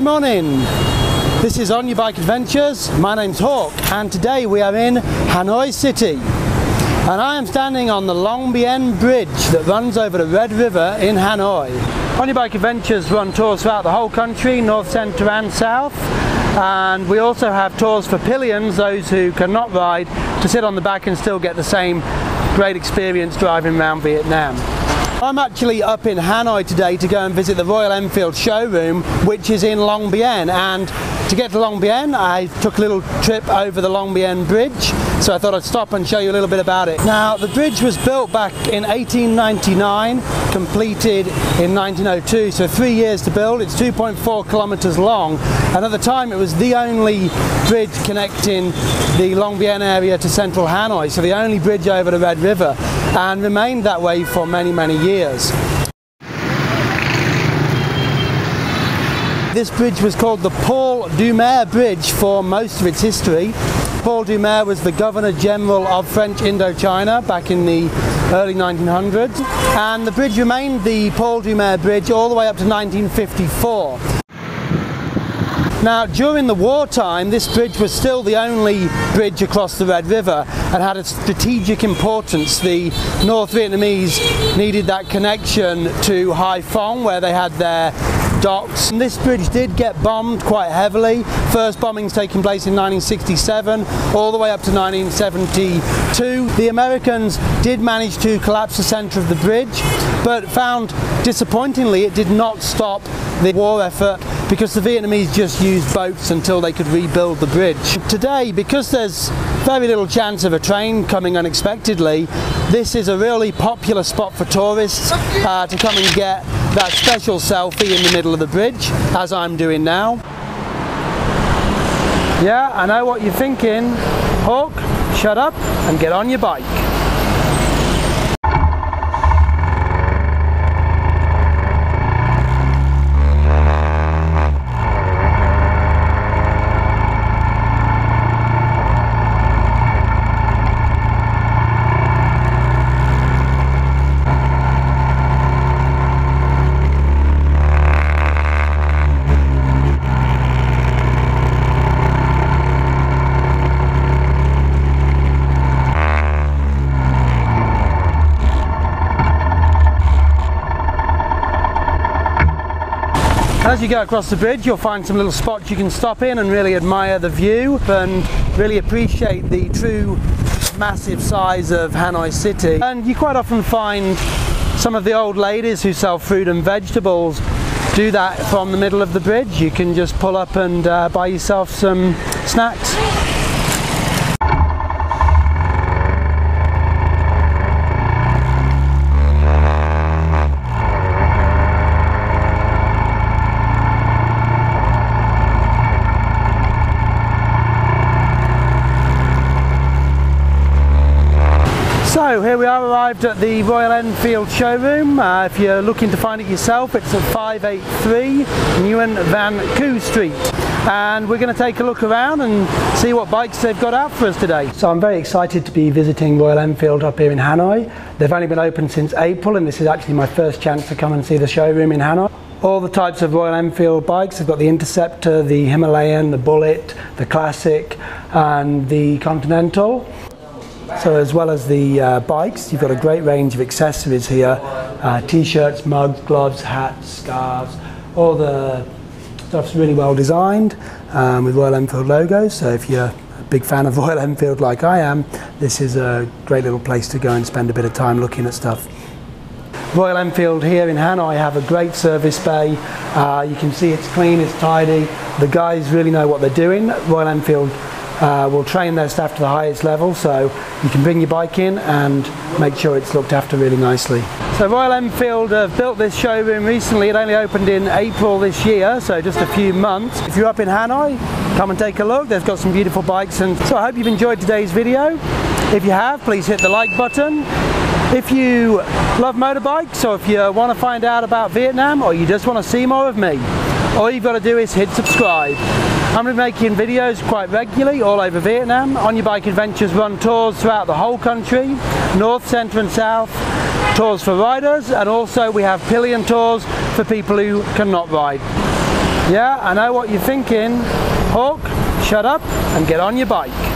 Good morning, this is Onyabike Adventures. My name's Hawk and today we are in Hanoi City and I am standing on the Long Bien Bridge that runs over the Red River in Hanoi. Onyabike Adventures run tours throughout the whole country, north, centre and south, and we also have tours for pillions, those who cannot ride, to sit on the back and still get the same great experience driving around Vietnam. I'm actually up in Hanoi today to go and visit the Royal Enfield showroom, which is in Long Bien, and to get to Long Bien I took a little trip over the Long Bien Bridge, so I thought I'd stop and show you a little bit about it. Now, the bridge was built back in 1899, completed in 1902, so 3 years to build. It's 2.4 kilometers long, and at the time it was the only bridge connecting the Long Bien area to central Hanoi, so the only bridge over the Red River, and remained that way for many years. This bridge was called the Paul Dumare Bridge for most of its history. Paul Dumare was the Governor General of French Indochina back in the early 1900s, and the bridge remained the Paul Dumare Bridge all the way up to 1954. Now, during the wartime, this bridge was still the only bridge across the Red River and had a strategic importance. The North Vietnamese needed that connection to Hai Phong, where they had their docks. And this bridge did get bombed quite heavily. First bombings taking place in 1967 all the way up to 1972. The Americans did manage to collapse the centre of the bridge, but found disappointingly it did not stop the war effort, because the Vietnamese just used boats until they could rebuild the bridge. Today, because there's very little chance of a train coming unexpectedly, this is a really popular spot for tourists to come and get that special selfie in the middle of the bridge, as I'm doing now. Yeah, I know what you're thinking. Hawk, shut up and get on your bike. As you go across the bridge, you'll find some little spots you can stop in and really admire the view and really appreciate the true massive size of Hanoi City. And you quite often find some of the old ladies who sell fruit and vegetables do that from the middle of the bridge. You can just pull up and buy yourself some snacks. So here we are, arrived at the Royal Enfield showroom. If you're looking to find it yourself, it's at 583 Nguyen Van Coo Street. And we're going to take a look around and see what bikes they've got out for us today. So I'm very excited to be visiting Royal Enfield up here in Hanoi. They've only been open since April, and this is actually my first chance to come and see the showroom in Hanoi. All the types of Royal Enfield bikes. They've got the Interceptor, the Himalayan, the Bullet, the Classic and the Continental. So as well as the bikes, you've got a great range of accessories here. T-shirts, mugs, gloves, hats, scarves. All the stuff's really well designed with Royal Enfield logos. So if you're a big fan of Royal Enfield like I am, this is a great little place to go and spend a bit of time looking at stuff. Royal Enfield here in Hanoi have a great service bay. You can see it's clean, it's tidy. The guys really know what they're doing. Royal Enfield will train their staff to the highest level, so you can bring your bike in and make sure it's looked after really nicely. So Royal Enfield have built this showroom recently. It only opened in April this year, so just a few months. If you're up in Hanoi, come and take a look. They've got some beautiful bikes, and so I hope you've enjoyed today's video. If you have, please hit the like button. If you love motorbikes, or if you want to find out about Vietnam, or you just want to see more of me, all you've got to do is hit subscribe. I'm going to be making videos quite regularly all over Vietnam. Onyabike Adventures run tours throughout the whole country, north, centre and south, tours for riders, and also we have pillion tours for people who cannot ride. Yeah, I know what you're thinking. Hawk, shut up and get on your bike.